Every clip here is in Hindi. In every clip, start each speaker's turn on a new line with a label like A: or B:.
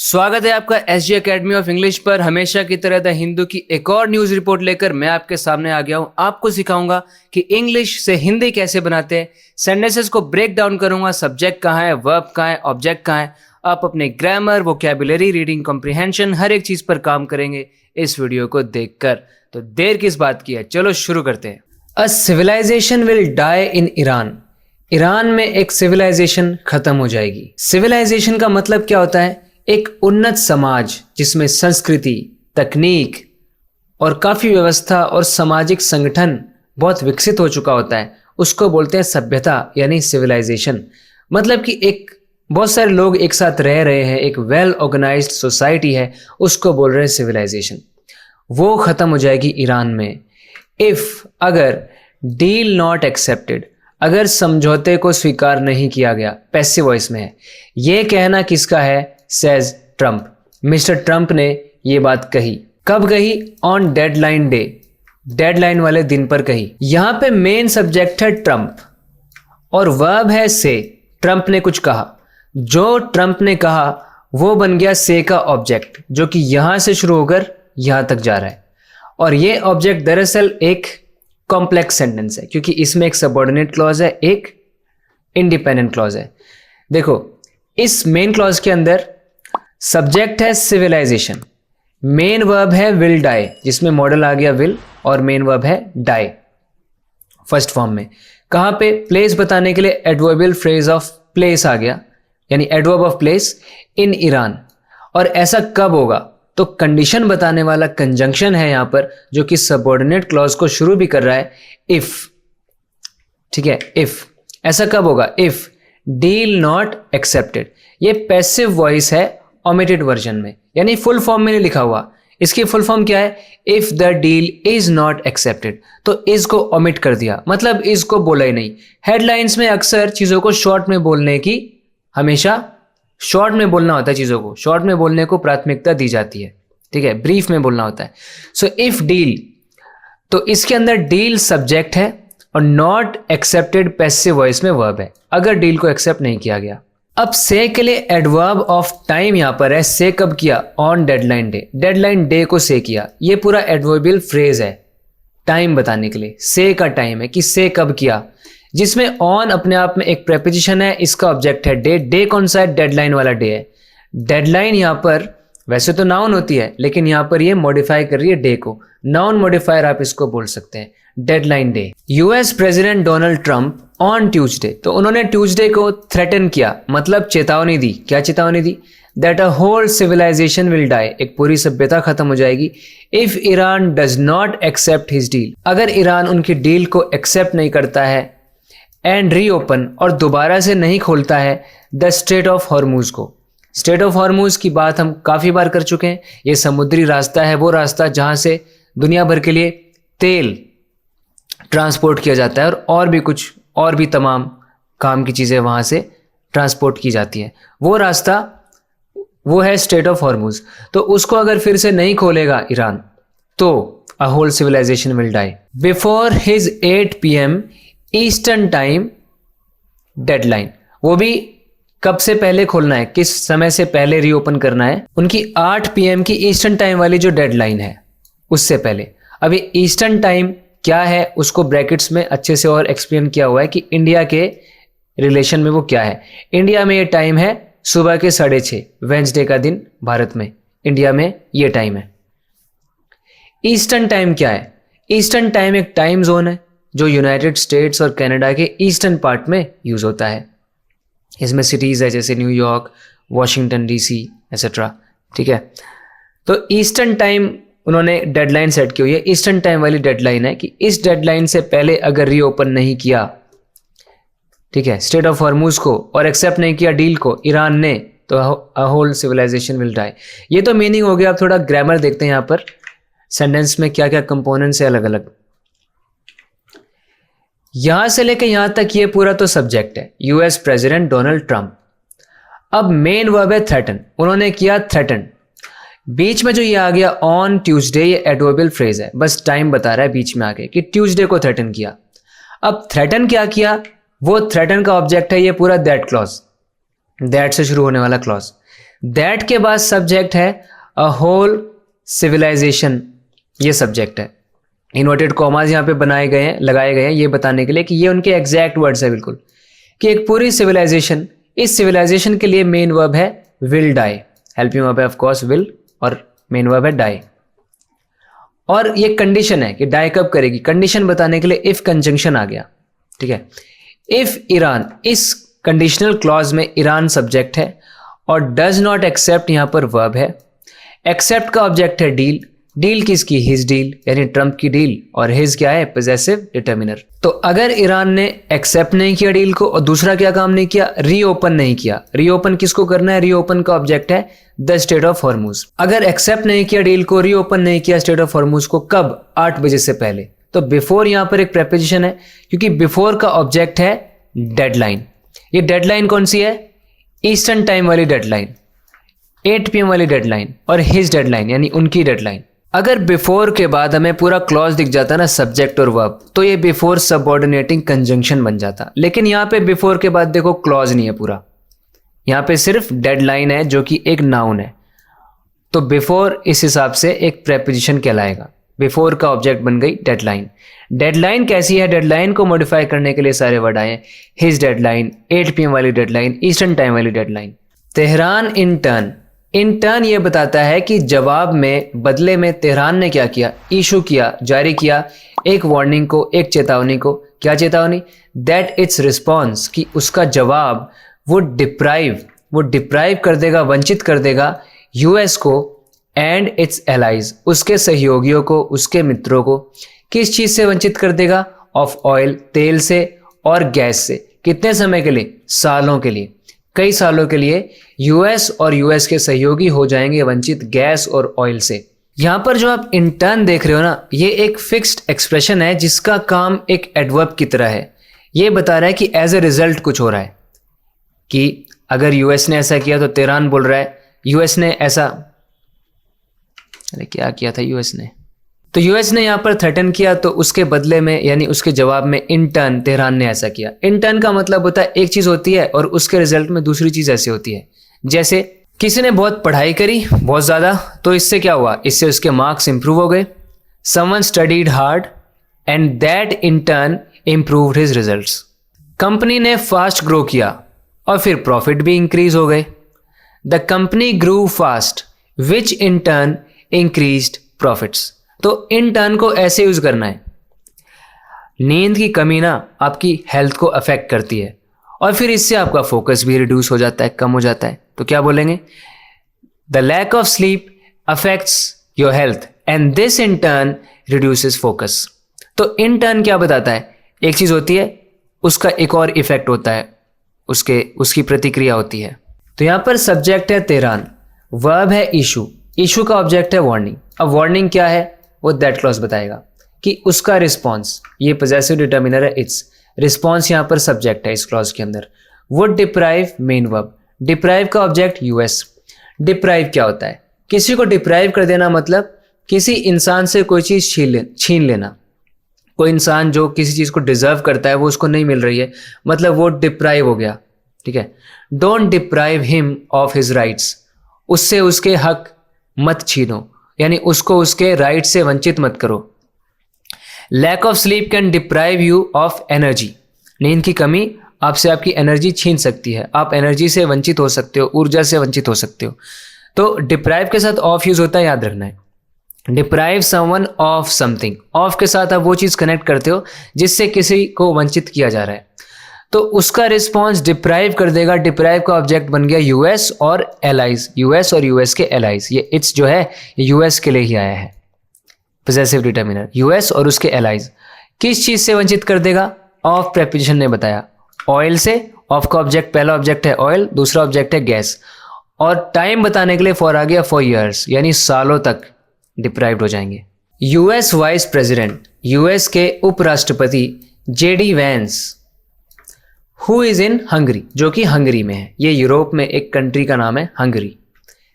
A: स्वागत है आपका एसजी एकेडमी ऑफ इंग्लिश पर। हमेशा की तरह द हिंदू की एक और न्यूज रिपोर्ट लेकर मैं आपके सामने आ गया हूं। आपको सिखाऊंगा कि इंग्लिश से हिंदी कैसे बनाते हैं। सेंटेंसेस को ब्रेक डाउन करूंगा। सब्जेक्ट कहाँ है, वर्ब कहाँ है, ऑब्जेक्ट कहाँ है। आप अपने ग्रामर, वोकैबुलरी, रीडिंग कॉम्प्रिहेंशन हर एक चीज पर काम करेंगे इस वीडियो को देखकर। तो देर किस बात की है, चलो शुरू करते हैं। A civilisation will die in Iran. Iran में एक सिविलाइजेशन खत्म हो जाएगी। सिविलाइजेशन का मतलब क्या होता है? एक उन्नत समाज जिसमें संस्कृति, तकनीक और काफी व्यवस्था और सामाजिक संगठन बहुत विकसित हो चुका होता है, उसको बोलते हैं सभ्यता यानी सिविलाइजेशन। मतलब कि एक बहुत सारे लोग एक साथ रह रहे हैं, एक वेल ऑर्गेनाइज्ड सोसाइटी है, उसको बोल रहे हैं सिविलाइजेशन। वो खत्म हो जाएगी ईरान में इफ, अगर डील नॉट एक्सेप्टेड, अगर समझौते को स्वीकार नहीं किया गया। पैसिव वॉइस में है। ये कहना किसका है? Says Trump. मिस्टर ट्रंप ने ये बात कही। कब कही? ऑन डेडलाइन डे, डेडलाइन वाले दिन पर कही। यहां पे मेन सब्जेक्ट है ट्रंप और वर्ब है से। ट्रंप ने कुछ कहा, जो ट्रंप ने कहा वो बन गया से का ऑब्जेक्ट, जो कि यहां से शुरू होकर यहां तक जा रहा है। और ये ऑब्जेक्ट दरअसल एक कॉम्प्लेक्स सेंटेंस है, क्योंकि इसमें एक सबऑर्डिनेट क्लॉज है, एक इंडिपेंडेंट क्लॉज है। देखो, इस मेन क्लॉज के अंदर सब्जेक्ट है सिविलाइजेशन, मेन वर्ब है विल डाई, जिसमें मॉडल आ गया विल, और मेन वर्ब है डाई फर्स्ट फॉर्म में। कहां पे? प्लेस बताने के लिए एडवर्बियल फ्रेज ऑफ प्लेस आ गया, यानी adverb of place in Iran. और ऐसा कब होगा? तो कंडीशन बताने वाला कंजंक्शन है यहां पर, जो कि सबऑर्डिनेट क्लॉज को शुरू भी कर रहा है, इफ। ठीक है, इफ। ऐसा कब होगा? If deal not accepted. ये पैसिव वॉइस है ओमिटेड वर्जन में, यानी फुल फॉर्म में नहीं लिखा हुआ। इसकी फुल फॉर्म क्या है? If the deal is not accepted. तो इज को ओमिट कर दिया, मतलब इज को बोला ही नहीं। हेडलाइंस में अक्सर चीजों को शॉर्ट में बोलने की, हमेशा शॉर्ट में बोलना होता है, चीजों को शॉर्ट में बोलने को प्राथमिकता दी जाती है। ठीक है, ब्रीफ में बोलना होता है। सो इफ डील, तो इसके अंदर डील सब्जेक्ट है और नॉट एक्सेप्टेड पैसिव वॉइस में वर्ब है, अगर डील को एक्सेप्ट नहीं किया गया। अब से के लिए एडवर्ब ऑफ टाइम यहां पर है। से कब किया? On deadline day. Deadline day को से किया। ये पूरा एडवर्बियल फ्रेज है टाइम बताने के लिए। से का टाइम है कि से कब किया, जिसमें ऑन अपने आप में एक प्रेपोजिशन है, इसका ऑब्जेक्ट है डे। डे कौन सा है? डेडलाइन वाला डे है। डेडलाइन यहां पर वैसे तो नाउन होती है, लेकिन यहां पर ये मॉडिफाई कर रही है डे को। नाउन मॉडिफायर आप इसको बोल सकते हैं, deadline day. US president Donald Trump on Tuesday, तो उन्होंने ट्यूसडे को थ्रेटन किया, मतलब चेतावनी दी। क्या चेतावनी दी? That a whole civilisation will die, एक पूरी सभ्यता खत्म हो जाएगी, if Iran does not accept his deal, अगर ईरान उनकी डील को एक्सेप्ट नहीं करता है, एंड रीओपन, और दोबारा से नहीं खोलता है, द स्ट्रेट ऑफ हॉर्मूज को। स्ट्रेट ऑफ हॉर्मूज की बात हम काफी बार कर चुके हैं। ये समुद्री रास्ता है, वो रास्ता जहां से दुनिया भर के लिए तेल ट्रांसपोर्ट किया जाता है, और भी कुछ और भी तमाम काम की चीजें वहां से ट्रांसपोर्ट की जाती हैं। वो रास्ता वो है स्ट्रेट ऑफ हॉर्मूज। तो उसको अगर फिर से नहीं खोलेगा ईरान, तो a whole civilisation will die before his 8 PM eastern time deadline. वो भी कब से पहले खोलना है, किस समय से पहले रीओपन करना है? उनकी 8 PM की ईस्टर्न टाइम वाली जो डेडलाइन है, उससे पहले। अभी ईस्टर्न टाइम क्या है, उसको ब्रैकेट्स में अच्छे से और एक्सप्लेन किया हुआ है कि इंडिया के रिलेशन में वो क्या है। इंडिया में ये टाइम है सुबह के 6:30, वेंसडे का दिन भारत में, इंडिया में ये टाइम है। ईस्टर्न टाइम क्या है? ईस्टर्न टाइम एक टाइम जोन है जो यूनाइटेड स्टेट्स और कनाडा के ईस्टर्न पार्ट में यूज होता है। इसमें सिटीज है जैसे न्यूयॉर्क, वॉशिंगटन DC एक्सेट्रा। ठीक है, तो ईस्टर्न टाइम उन्होंने डेडलाइन सेट की हुई है। ईस्टर्न टाइम वाली डेडलाइन है कि इस डेडलाइन से पहले अगर रीओपन नहीं किया, ठीक है, स्ट्रेट ऑफ हॉर्मूज को, और एक्सेप्ट नहीं किया डील को ईरान ने, तो a whole civilisation will die. ये तो मीनिंग हो गया। आप थोड़ा ग्रामर देखते हैं यहां पर, सेंटेंस में क्या क्या कंपोनेंट्स है अलग अलग। यहां से लेकर यहां तक ये पूरा तो सब्जेक्ट है, यूएस प्रेसिडेंट डोनाल्ड ट्रंप। अब मेन वर्ब है थ्रेटन, उन्होंने किया थ्रेटन। बीच में जो ये आ गया ऑन ट्यूसडे, ये एडवर्बियल फ्रेज है, बस टाइम बता रहा है बीच में आगे कि ट्यूसडे को थ्रेटन किया। अब थ्रेटन क्या किया? वो थ्रेटन का ऑब्जेक्ट है ये पूरा दैट क्लॉज, दैट से शुरू होने वाला क्लॉज। दैट के बाद सब्जेक्ट है अ होल सिविलाइजेशन, ये सब्जेक्ट है। इन्वर्टेड कॉमास यहाँ पे बनाए गए हैं, लगाए गए हैं ये बताने के लिए कि ये उनके एग्जैक्ट वर्ड्स है बिल्कुल, कि एक पूरी सिविलाइजेशन, इस सिविलाइजेशन के लिए मेन वर्ब है विल डाई, हेल्पिंग वर्ब है ऑफ कोर्स विल, और मेन वर्ब है डाई। और ये कंडीशन है कि डाई कब करेगी, कंडीशन बताने के लिए इफ कंजंक्शन आ गया, ठीक है। इफ ईरान, इस कंडीशनल क्लॉज में ईरान सब्जेक्ट है और डज नॉट एक्सेप्ट यहां पर वर्ब है। एक्सेप्ट का ऑब्जेक्ट है डील, डील किसकी, हिज डील, यानी ट्रम्प की डील, और हिज क्या है, पोजेसिव डिटर्मिनर। तो अगर ईरान ने एक्सेप्ट नहीं किया डील को, और दूसरा क्या काम नहीं किया, रीओपन नहीं किया। रीओपन किसको करना है, रीओपन का ऑब्जेक्ट है द स्टेट ऑफ हॉर्मुज। अगर एक्सेप्ट नहीं किया डील को, रीओपन नहीं किया स्टेट ऑफ हॉर्मुज को, कब, 8 बजे से पहले। तो बिफोर यहां पर एक प्रेपोजिशन है, क्योंकि बिफोर का ऑब्जेक्ट है डेडलाइन। ये डेडलाइन कौन सी है, ईस्टर्न टाइम वाली डेडलाइन, 8 PM वाली डेडलाइन, और हिज डेडलाइन यानी उनकी डेडलाइन। अगर बिफोर के बाद हमें पूरा क्लॉज दिख जाता ना, सब्जेक्ट और वर्ब, तो ये बिफोर सबऑर्डिनेटिंग कंजंक्शन बन जाता। लेकिन यहाँ पे बिफोर के बाद देखो क्लॉज नहीं है पूरा, यहाँ पे सिर्फ डेडलाइन है जो कि एक नाउन है। तो बिफोर इस हिसाब से एक प्रेपोजिशन कहलाएगा। बिफोर का ऑब्जेक्ट बन गई डेडलाइन। डेडलाइन कैसी है, डेडलाइन को मॉडिफाई करने के लिए सारे वर्ड आए, हिज डेडलाइन, 8 PM वाली डेडलाइन, ईस्टर्न टाइम वाली deadline. Tehran in turn, in turn ये बताता है कि जवाब में, बदले में तेहरान ने क्या किया, इशू किया, जारी किया एक वार्निंग को, एक चेतावनी को। क्या चेतावनी, दैट इट्स रिस्पॉन्स, कि उसका जवाब वो डिप्राइव कर देगा, वंचित कर देगा यूएस को एंड इट्स एलाइज, उसके सहयोगियों को, उसके मित्रों को। किस चीज से वंचित कर देगा, ऑफ ऑयल, तेल से, और गैस से। कितने समय के लिए, सालों के लिए, कई सालों के लिए यूएस और यूएस के सहयोगी हो जाएंगे वंचित गैस और ऑयल से। यहां पर जो आप इंटर्न देख रहे हो ना, ये एक फिक्स्ड एक्सप्रेशन है जिसका काम एक एडवर्ब की तरह है। ये बता रहा है कि एज ए रिजल्ट कुछ हो रहा है, कि अगर यूएस ने ऐसा किया तो तेहरान बोल रहा है यूएस ने ऐसा, अरे क्या किया था यूएस ने, तो यूएस ने यहां पर थ्रेटन किया, तो उसके बदले में यानी उसके जवाब में इन टर्न तेहरान ने ऐसा किया। इन टर्न का मतलब होता है एक चीज होती है और उसके रिजल्ट में दूसरी चीज ऐसी होती है। जैसे किसी ने बहुत पढ़ाई करी, बहुत ज्यादा, तो इससे क्या हुआ, इससे उसके मार्क्स इंप्रूव हो गए। Someone studied hard and that in turn improved his results. Company ने फास्ट ग्रो किया और फिर प्रॉफिट भी इंक्रीज हो गए। The company grew fast which in turn increased profits. तो इन टर्न को ऐसे यूज करना है, नींद की कमी ना आपकी हेल्थ को अफेक्ट करती है और फिर इससे आपका फोकस भी रिड्यूस हो जाता है, कम हो जाता है। तो क्या बोलेंगे, the lack of sleep affects your health and this in turn reduces focus. तो इन टर्न क्या बताता है, एक चीज होती है उसका एक और इफेक्ट होता है, उसकी प्रतिक्रिया होती है। तो यहां पर सब्जेक्ट है तेहरान, वर्ब है इशू, इशू का ऑब्जेक्ट है वार्निंग। अब वार्निंग क्या है वो दैट क्लॉज बताएगा कि उसका रिस्पॉन्स, ये पोजेसिव डिटर्मिनर है इट्स, रिस्पॉन्स यहां पर सब्जेक्ट है इस क्लॉज के अंदर। Would deprive main verb, deprive का ऑब्जेक्ट यूएस। डिप्राइव क्या होता है, किसी को डिप्राइव कर देना मतलब किसी इंसान से कोई चीज छीन लेना। कोई इंसान जो किसी चीज को डिजर्व करता है वो उसको नहीं मिल रही है, मतलब वो डिप्राइव हो गया, ठीक है। Don't deprive him of his rights, उससे उसके हक मत छीनो, यानी उसको उसके राइट से वंचित मत करो। Lack of sleep can deprive you of energy, नींद की कमी आपसे आपकी एनर्जी छीन सकती है, आप एनर्जी से वंचित हो सकते हो, ऊर्जा से वंचित हो सकते हो। तो डिप्राइव के साथ ऑफ यूज होता है, याद रखना है। Deprive someone of something, of के साथ आप वो चीज कनेक्ट करते हो जिससे किसी को वंचित किया जा रहा है, तो उसका रिस्पॉन्स डिप्राइव कर देगा। डिप्राइव का ऑब्जेक्ट बन गया यूएस और एलाइज, यूएस और यूएस के एलाइज। ये इट्स जो है ये यूएस के लिए ही आया है, पोजेसिव डिटर्मिनर, यूएस और उसके एलाइज। किस चीज से वंचित कर देगा, ऑफ प्रेपोजिशन ने बताया, ऑयल से। ऑफ का ऑब्जेक्ट, पहला ऑब्जेक्ट है ऑयल, दूसरा ऑब्जेक्ट है गैस, और टाइम बताने के लिए फॉर आ गया, फॉर ईयर्स, यानी सालों तक डिप्राइव्ड हो जाएंगे। यूएस वाइस प्रेसिडेंट, यूएस के उपराष्ट्रपति JD Vance, who is in Hungary, जो कि हंगरी में है, ये यूरोप में एक कंट्री का नाम है हंगरी।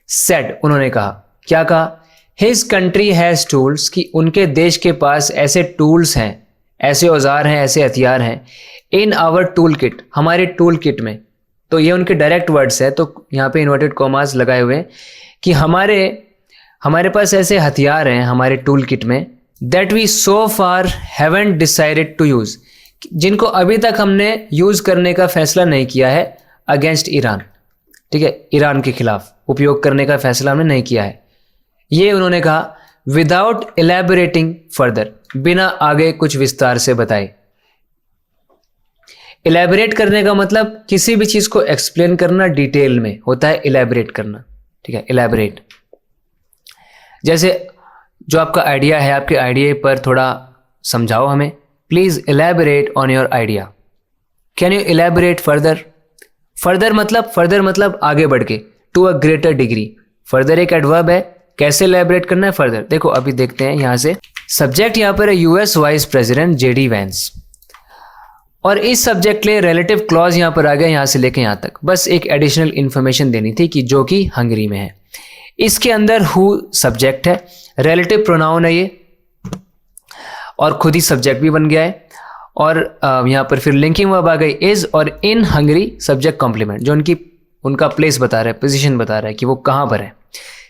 A: सेड, उन्होंने कहा, क्या कहा, हिज कंट्री हैज टूल्स, कि उनके देश के पास ऐसे टूल्स हैं, ऐसे औजार हैं, ऐसे हथियार हैं, इन आवर टूल किट, हमारे टूल किट में। तो ये उनके डायरेक्ट वर्ड्स है, तो यहाँ पे इन्वर्टेड कॉमास लगाए हुए हैं कि हमारे पास ऐसे हथियार हैं हमारे टूल किट में that we so far haven't decided to use, जिनको अभी तक हमने यूज करने का फैसला नहीं किया है अगेंस्ट ईरान। ठीक है, ईरान के खिलाफ उपयोग करने का फैसला हमने नहीं किया है। ये उन्होंने कहा विदाउट इलेबोरेटिंग फर्दर, बिना आगे कुछ विस्तार से बताए। इलेबोरेट करने का मतलब किसी भी चीज को एक्सप्लेन करना डिटेल में होता है इलेबोरेट करना। ठीक है, इलेबोरेट। जैसे जो आपका आइडिया है, आपके आइडिया पर थोड़ा समझाओ हमें, please elaborate on your idea, can you elaborate further. Further मतलब आगे बढ़ के, to a greater degree. Further एक एडवर्ब है, कैसे इलेबोरेट करना है फर्दर, देखो अभी देखते हैं यहां से। सब्जेक्ट यहां पर है US vice president JD Vance, और इस सब्जेक्ट के लिए रिलेटिव क्लॉज यहां पर आ गया, यहां से लेके यहां तक। बस एक एडिशनल इंफॉर्मेशन देनी थी कि जो कि हंगरी में है। इसके अंदर हु सब्जेक्ट है, रिलेटिव प्रोनाउन है ये, और खुद ही सब्जेक्ट भी बन गया है। और यहाँ पर फिर लिंकिंग वर्ब आ गई इज, और इन हंगरी सब्जेक्ट कॉम्प्लीमेंट, जो उनका प्लेस बता रहा है, पोजीशन बता रहा है कि वो कहाँ पर है।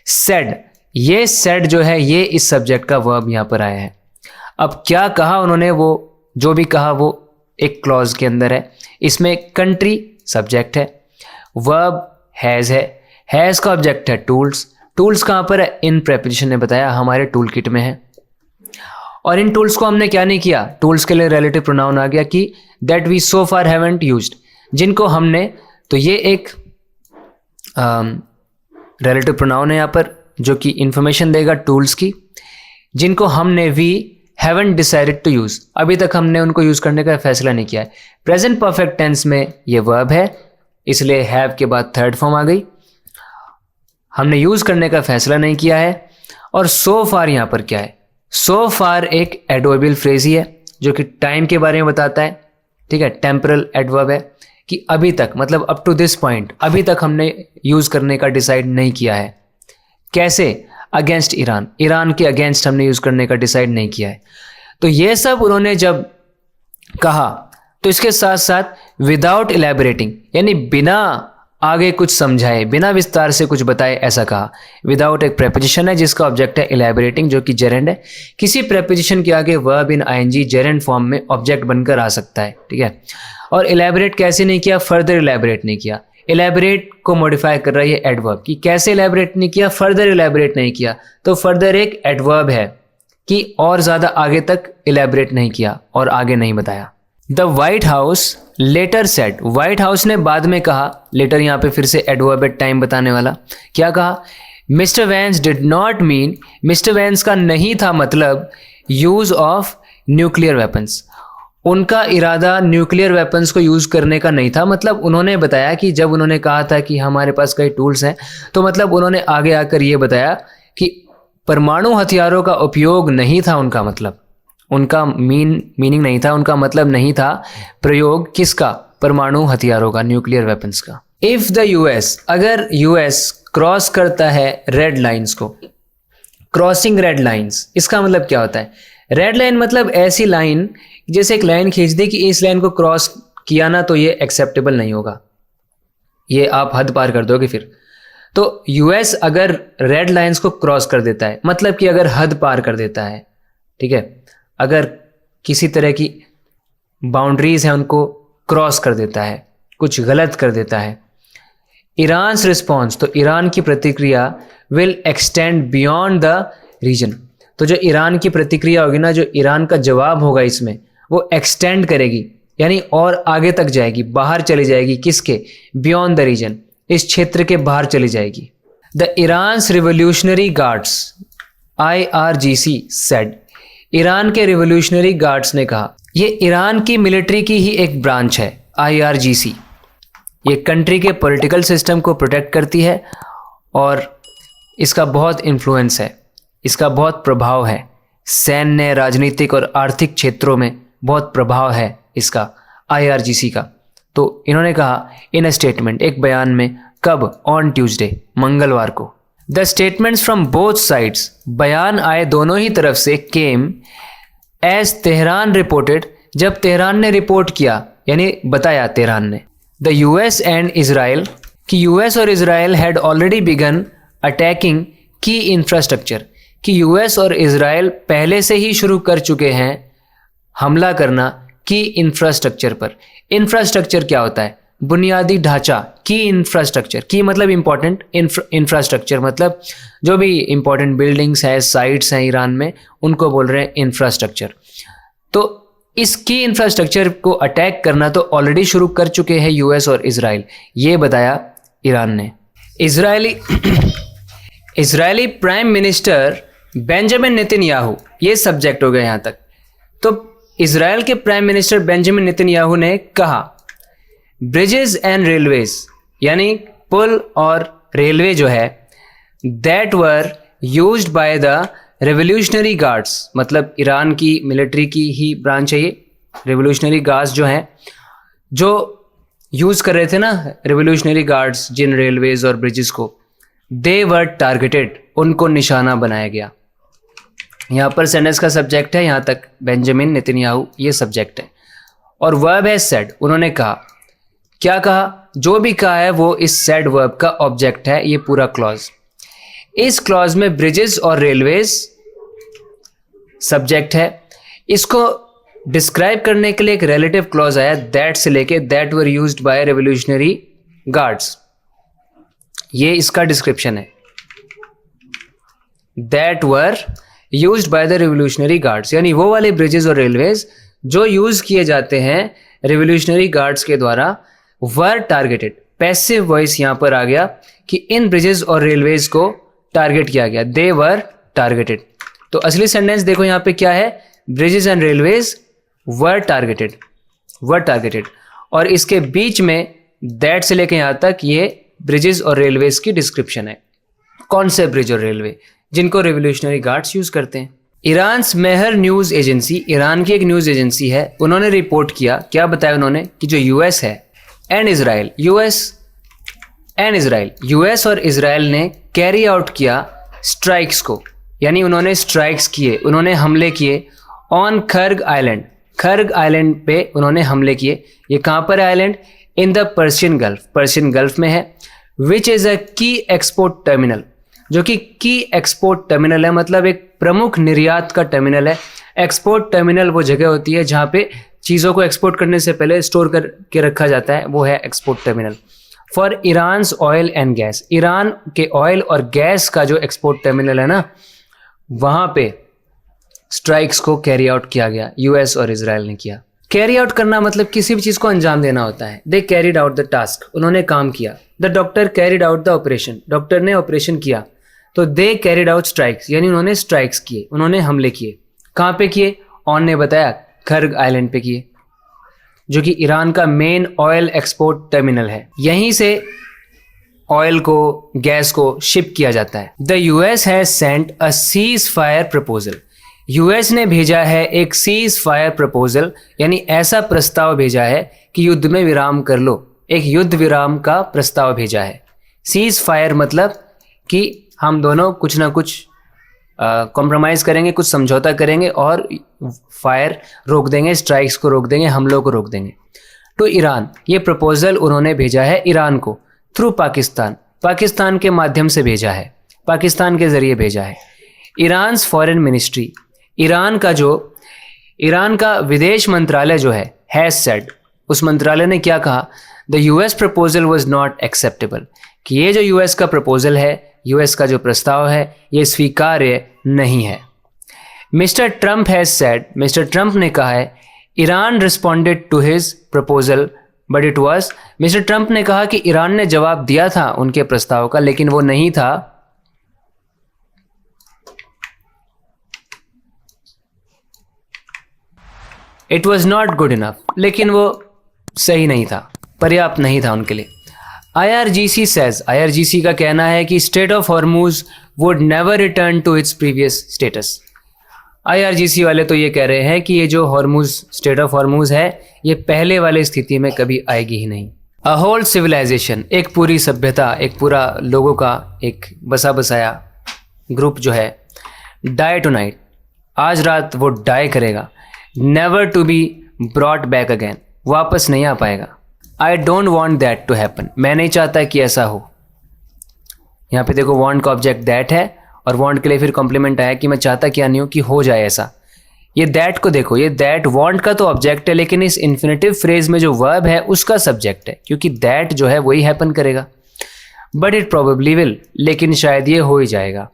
A: सेड, ये सेड जो है ये इस सब्जेक्ट का वर्ब यहाँ पर आया है। अब क्या कहा उन्होंने, वो जो भी कहा वो एक क्लॉज के अंदर है। इसमें कंट्री सब्जेक्ट है, वर्ब हैज़ है, हैज़ का ऑब्जेक्ट है टूल्स। टूल्स कहाँ पर है, इन प्रेपोजिशन ने बताया हमारे टूल किट में है। और इन टूल्स को हमने क्या नहीं किया, टूल्स के लिए रिलेटिव प्रोनाउन आ गया कि that we so far haven't used, जिनको हमने, तो ये एक रिलेटिव प्रोनाउन है यहाँ पर जो कि इंफॉर्मेशन देगा टूल्स की, जिनको हमने we haven't decided to use, अभी तक हमने उनको यूज करने का फैसला नहीं किया है। प्रेजेंट परफेक्ट टेंस में ये वर्ब है, इसलिए हैव के बाद थर्ड फॉर्म आ गई, हमने यूज करने का फैसला नहीं किया है। और सो फार यहाँ पर क्या है, सो फार एक एडवर्बियल फ्रेज ही है जो कि टाइम के बारे में बताता है। ठीक है, टेम्परल एडवर्ब है कि अभी तक, मतलब अप टू दिस पॉइंट, अभी तक हमने यूज करने का डिसाइड नहीं किया है। कैसे, अगेंस्ट ईरान, ईरान के अगेंस्ट हमने यूज करने का डिसाइड नहीं किया है। तो ये सब उन्होंने जब कहा तो इसके साथ साथ विदाउट इलेबोरेटिंग, यानी बिना आगे कुछ समझाए, बिना विस्तार से कुछ बताए, ऐसा कहा। विदाउट एक प्रेपोजिशन है जिसका ऑब्जेक्ट है इलेबोरेटिंग, जो कि जेरेंड है। किसी प्रेपोजिशन के आगे verb in ING gerund form में ऑब्जेक्ट बनकर आ सकता है। ठीक है, और इलेबोरेट कैसे नहीं किया, फर्दर इलेबोरेट नहीं किया। इलेबोरेट को मॉडिफाई कर रहा है ये एडवर्ब कि कैसे इलेबोरेट नहीं किया, फर्दर इलेबोरेट नहीं किया। तो फर्दर एक एडवर्ब है कि और ज्यादा आगे तक इलेबोरेट नहीं किया और आगे नहीं बताया। The White House letter said, White House ने बाद में कहा, लेटर यहाँ पे फिर से एडवर्ब एट टाइम बताने वाला, क्या कहा, Mr Vance did not mean, Mr Vance का नहीं था मतलब यूज ऑफ न्यूक्लियर वेपन्स, उनका इरादा न्यूक्लियर वेपन्स को यूज करने का नहीं था। मतलब उन्होंने बताया कि जब उन्होंने कहा था कि हमारे पास कई टूल्स हैं, तो मतलब उन्होंने आगे आकर ये बताया कि परमाणु हथियारों का उपयोग नहीं था उनका, मतलब उनका मीनिंग नहीं था, उनका मतलब नहीं था प्रयोग किसका, परमाणु हथियारों का, न्यूक्लियर वेपन्स का। इफ द यूएस, अगर यूएस क्रॉस करता है रेड लाइंस को, क्रॉसिंग रेड लाइंस, इसका मतलब क्या होता है, रेड लाइन मतलब ऐसी लाइन, जैसे एक लाइन खींच दी कि इस लाइन को क्रॉस किया ना तो ये एक्सेप्टेबल नहीं होगा, ये आप हद पार कर दोगे फिर। तो यूएस अगर रेड लाइंस को क्रॉस कर देता है, मतलब कि अगर हद पार कर देता है, ठीक है, अगर किसी तरह की बाउंड्रीज हैं उनको क्रॉस कर देता है, कुछ गलत कर देता है, ईरान्स रिस्पॉन्स, तो ईरान की प्रतिक्रिया will extend beyond the region, तो जो ईरान की प्रतिक्रिया होगी ना, जो ईरान का जवाब होगा इसमें, वो एक्सटेंड करेगी, यानी और आगे तक जाएगी, बाहर चली जाएगी, किसके, बियॉन्ड द रीजन, इस क्षेत्र के बाहर चली जाएगी। The Iran's revolutionary guards IRGC said, Iran के रिवोल्यूशनरी गार्ड्स ने कहा, ये ईरान की मिलिट्री की ही एक ब्रांच है IRGC, ये कंट्री के पॉलिटिकल सिस्टम को प्रोटेक्ट करती है और इसका बहुत इन्फ्लुएंस है, इसका बहुत प्रभाव है, सैन्य, राजनीतिक और आर्थिक क्षेत्रों में बहुत प्रभाव है इसका, IRGC का। तो इन्होंने कहा इन अ स्टेटमेंट, एक बयान में, कब, ऑन ट्यूसडे, मंगलवार को। The statements from both sides, बयान आए दोनों ही तरफ से, केम एज तेहरान रिपोर्टेड, जब तेहरान ने रिपोर्ट किया, यानी बताया तेहरान ने, द यूएस एंड इजराइल, कि यूएस और Israel had already began attacking key infrastructure, कि यूएस और इजराइल पहले से ही शुरू कर चुके हैं हमला करना की इंफ्रास्ट्रक्चर पर। इंफ्रास्ट्रक्चर क्या होता है? बुनियादी ढांचा। की इंफ्रास्ट्रक्चर, की मतलब इंपॉर्टेंट, इंफ्रास्ट्रक्चर मतलब जो भी इंपॉर्टेंट बिल्डिंग्स है, साइट्स हैं ईरान में, उनको बोल रहे हैं इंफ्रास्ट्रक्चर। तो इसकी इंफ्रास्ट्रक्चर को अटैक करना तो ऑलरेडी शुरू कर चुके हैं यूएस और इजराइल, ये बताया ईरान ने। Israeli prime minister Benjamin Netanyahu, ये सब्जेक्ट हो गया यहाँ तक। तो इजराइल के प्राइम मिनिस्टर बेंजामिन नेतन्याहू ने कहा ब्रिजेस एंड रेलवेज, यानी पुल और रेलवे जो है, that were used by the revolutionary guards, मतलब ईरान की मिलिट्री की ही ब्रांच है ये, रेवोल्यूशनरी गार्ड्स जो हैं, जो यूज़ कर रहे थे ना रेवोल्यूशनरी गार्ड्स जिन रेलवेज और ब्रिजेस को, दे वर टारगेटेड, उनको निशाना बनाया गया। यहाँ पर सेंटेंस का सब्जेक्ट है, यहाँ तक बेंजामिन नेतन्याहू ये सब्जेक्ट है। और वर्ब है सेड, उन्होंने कहा। क्या कहा? जो भी कहा है वो इस सेड वर्ब का ऑब्जेक्ट है, ये पूरा क्लॉज। इस क्लॉज में ब्रिजेस और रेलवेज सब्जेक्ट है। इसको डिस्क्राइब करने के लिए एक रिलेटिव क्लॉज आया, दैट से लेके that were used by revolutionary guards, ये इसका डिस्क्रिप्शन है। That were used by the revolutionary guards, यानी वो वाले ब्रिजेस और रेलवेज जो यूज किए जाते हैं रेवोल्यूशनरी गार्ड्स के द्वारा, वर टारगेटेड। पैसिव वॉइस यहां पर आ गया कि इन ब्रिजेस और रेलवेज को टारगेट किया गया, दे वर टारगेटेड। तो असली सेंटेंस देखो यहाँ पे क्या है, bridges and railways were targeted, were targeted. और इसके बीच में दैट से लेके यहाँ तक ये ब्रिजेस और रेलवेज की डिस्क्रिप्शन है। कौन से ब्रिज और रेलवे? जिनको रेवोल्यूशनरी गार्ड्स यूज करते हैं। ईरान्स मेहर न्यूज एजेंसी, ईरान की एक न्यूज एजेंसी है, उन्होंने रिपोर्ट किया, क्या बताया उन्होंने, कि जो यूएस है एंड इजराइल, यूएस और इजराइल ने कैरी आउट किया स्ट्राइक्स को, यानी उन्होंने स्ट्राइक्स किए, उन्होंने हमले किए ऑन खर्ग आइलैंड, खर्ग आइलैंड पे उन्होंने हमले किए। ये कहाँ पर है island? In the Persian gulf, Persian gulf में है। विच इज़ अ की एक्सपोर्ट टर्मिनल, जो कि की एक्सपोर्ट टर्मिनल है, मतलब एक प्रमुख निर्यात का टर्मिनल है। एक्सपोर्ट टर्मिनल वो जगह होती है जहाँ पे चीज़ों को एक्सपोर्ट करने से पहले स्टोर करके रखा जाता है, वो है export terminal. For Iran's oil and gas, Iran के ऑयल और गैस का जो एक्सपोर्ट टर्मिनल है ना, वहाँ पे स्ट्राइक्स को कैरी आउट किया गया, यूएस और इजराइल ने किया। कैरी आउट करना मतलब किसी भी चीज़ को अंजाम देना होता है। दे कैरिड आउट द टास्क, उन्होंने काम किया। The doctor carried out the operation, doctor ने ऑपरेशन किया। तो दे कैरिड आउट स्ट्राइक्स, यानी उन्होंने स्ट्राइक्स किए, उन्होंने हमले किए। कहाँ पे किए? ऑन ने बताया खर्ग आइलैंड पे किए, जो कि ईरान का मेन ऑयल एक्सपोर्ट टर्मिनल है। यहीं से ऑयल को, गैस को शिप किया जाता है। The US has sent a cease fire proposal, US ने भेजा है एक सीज फायर प्रपोजल, यानी ऐसा प्रस्ताव भेजा है कि युद्ध में विराम कर लो, एक युद्ध विराम का प्रस्ताव भेजा है। सीज फायर मतलब कि हम दोनों कुछ ना कुछ कॉम्प्रोमाइज़ करेंगे, कुछ समझौता करेंगे और फायर रोक देंगे, स्ट्राइक्स को रोक देंगे, हमलों को रोक देंगे। तो ईरान, ये प्रपोजल उन्होंने भेजा है ईरान को थ्रू पाकिस्तान, पाकिस्तान के माध्यम से भेजा है, पाकिस्तान के ज़रिए भेजा है। ईरान्स फॉरेन मिनिस्ट्री, ईरान का विदेश मंत्रालय जो है, हैज़ सेड, उस मंत्रालय ने क्या कहा? The US proposal was not acceptable, कि ये जो यूएस का प्रपोजल है, यूएस का जो प्रस्ताव है, ये स्वीकार्य नहीं है। Mr Trump has said, Mr Trump ने कहा है, Iran responded to his proposal but it was, Mr Trump ने कहा कि ईरान ने जवाब दिया था उनके प्रस्ताव का, लेकिन वो नहीं था it was not good enough, लेकिन वो सही नहीं था, पर्याप्त नहीं था उनके लिए। IRGC says, IRGC का कहना है कि state of Hormuz would never return to its previous status. IRGC वाले तो ये कह रहे हैं कि ये जो हॉर्मूज, स्टेट ऑफ हॉर्मूज है, ये पहले वाले स्थिति में कभी आएगी ही नहीं। अ होल सिविलाइजेशन, एक पूरी सभ्यता, एक पूरा लोगों का एक बसा बसाया ग्रुप जो है, डाई टू नाइट, आज रात वो डाई करेगा, never to be brought back again, वापस नहीं आ पाएगा। I don't want that to happen, मैं नहीं चाहता कि ऐसा हो। यहाँ पे देखो वॉन्ट का ऑब्जेक्ट दैट है और वॉन्ट के लिए फिर कॉम्प्लीमेंट आया कि मैं चाहता क्या नहीं हूँ कि हो जाए ऐसा। ये दैट को देखो, ये दैट वॉन्ट का तो ऑब्जेक्ट है, लेकिन इस इन्फिनेटिव फ्रेज में जो वर्ब है उसका सब्जेक्ट है, क्योंकि दैट जो है वही हैपन करेगा। बट इट प्रोबेबली विल, लेकिन शायद ये हो ही जाएगा,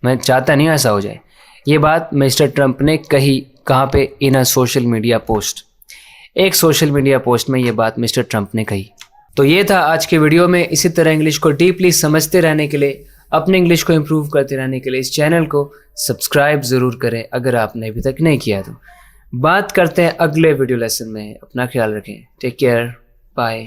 A: मैं चाहता नहीं ऐसा हो जाए। ये बात मिस्टर ट्रंप ने कही कहाँ पे? इन अ सोशल मीडिया पोस्ट। एक सोशल मीडिया पोस्ट में ये बात मिस्टर ट्रंप ने कही। तो ये था आज के वीडियो में। इसी तरह इंग्लिश को डीपली समझते रहने के लिए, अपने इंग्लिश को इम्प्रूव करते रहने के लिए इस चैनल को सब्सक्राइब ज़रूर करें अगर आपने अभी तक नहीं किया तो। बात करते हैं अगले वीडियो लेसन में। अपना ख्याल रखें। Take care, bye.